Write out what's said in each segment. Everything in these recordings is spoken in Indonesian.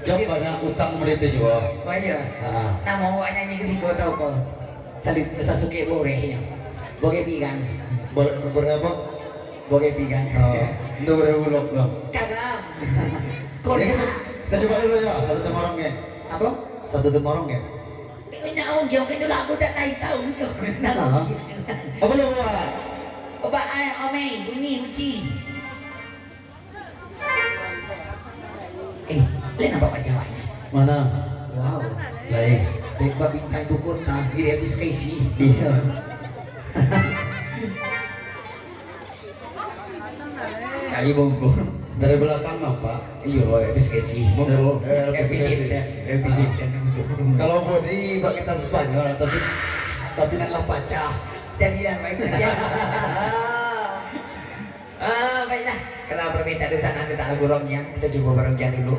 Jok banyak utang mereka juga. Oh iya. Nah mau nyanyi ke si kau tahu kok. Salit Sasuke bolehnya. Boleh pigan. Berapa? Boleh pigan. Itu berapa dong? Kagam. Ya, kita coba dulu ya, satu temorongnya. Apa? Satu temorongnya. Nah, jauh itu lagu tak tahu tuh. Apa lo buat? Oba ome bunyi uci. Lain apa Pak Jawanya? Mana? Wow. Lain. Baik bintang buku tapi habis kaisi. Iya. Kali bongko. Dari belakang apa? Iya, habis kaisi. Bongko. Episode. Kalau body bak kita Spanyol tapi naklah pacah. Jadi yang baik saja. Baiklah. Karena permintaan dosa nanti tak lagu rongnya, kita coba bareng jalan dulu.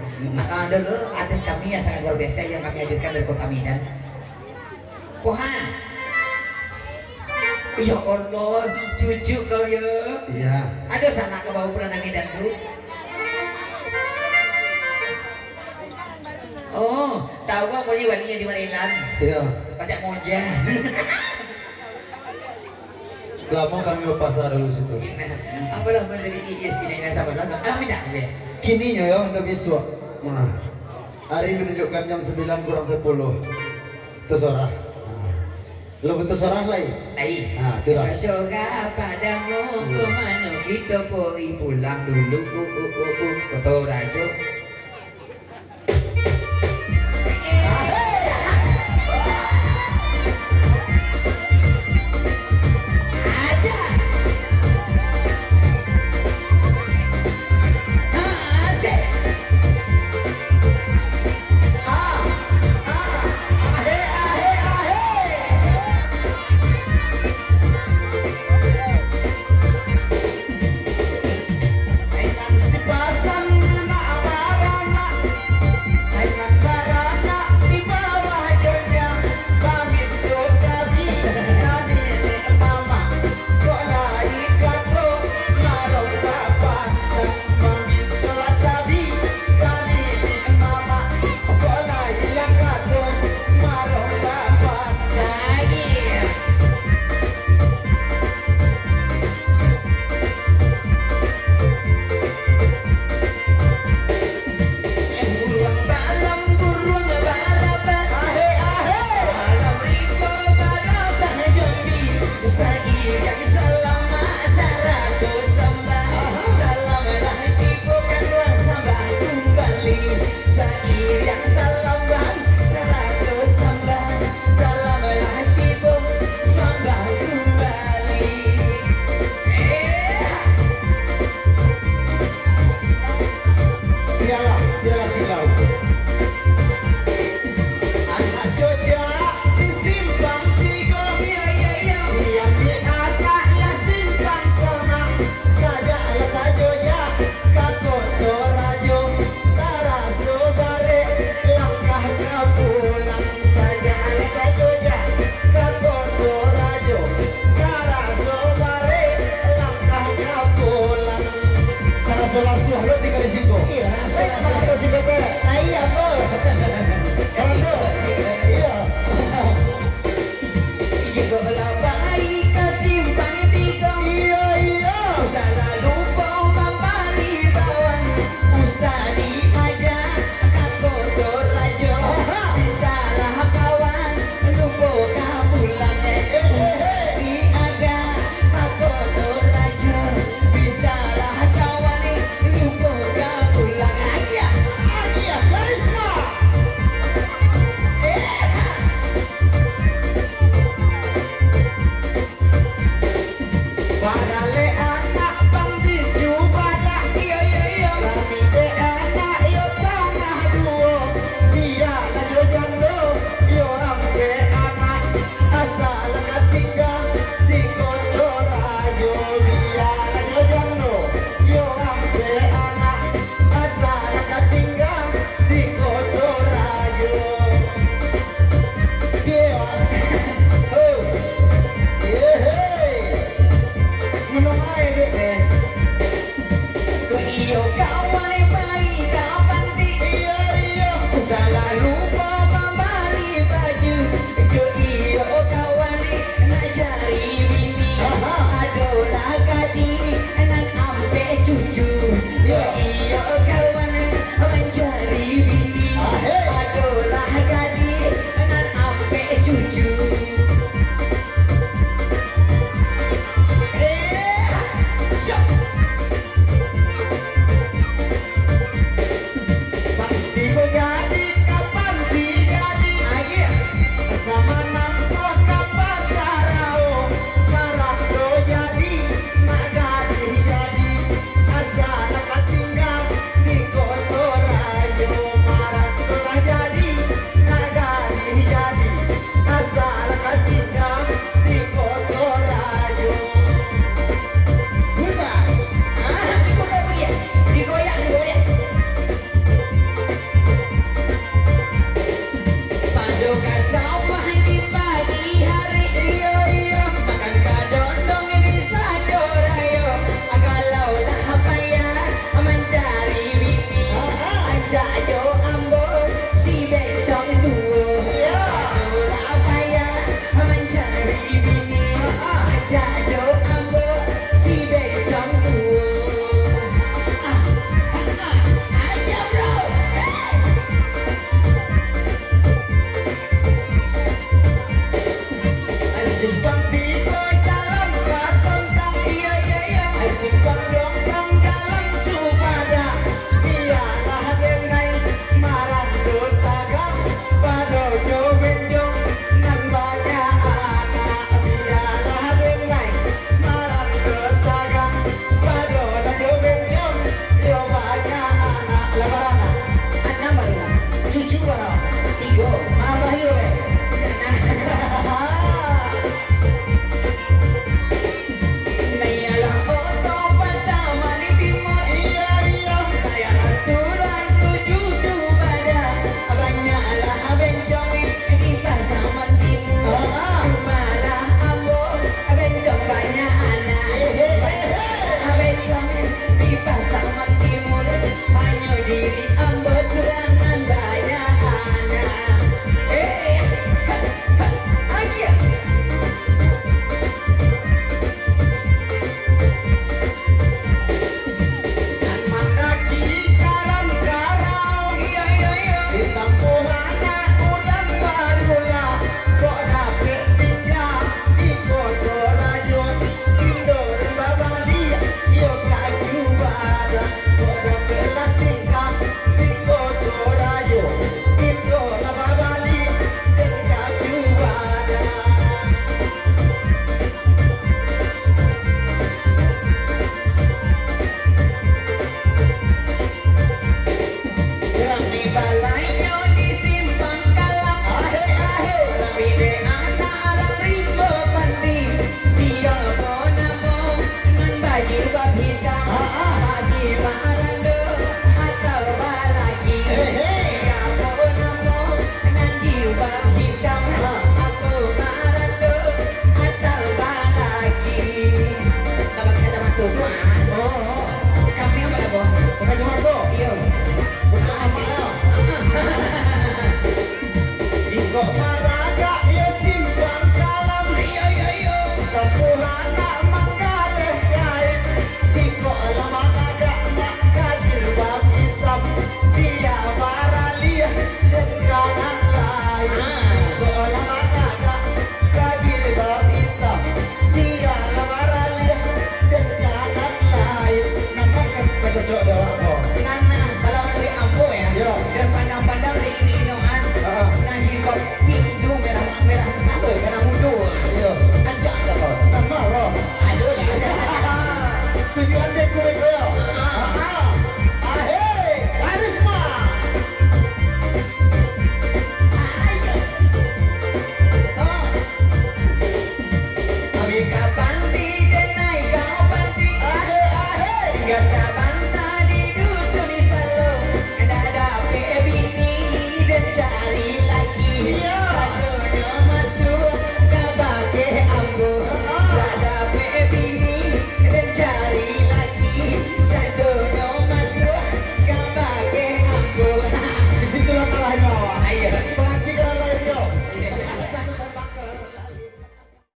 Dulu artis kami yang sangat luar biasa yang kami hadirkan dari kota Medan. Pohan. Ya Allah, cucu kau ya. Iya. Aduh sana ke bawah pernah Medan dulu. Oh, tahu apa ini walinya di Maryland? Iya. Pajak moja. Lama kami ke pasar dulu situ. Apalah menjadi IIS ini sahabat lama. Amin dah ya. Kini ya udah besok. Nah, hari menunjukkan jam 9 kurang 10. Itu sorah. Lo betul sorah lain. Ai. Nah, itu lah. Surga padamu kemana kita pergi pulang dulu. Kotor rajo. Dialah silau.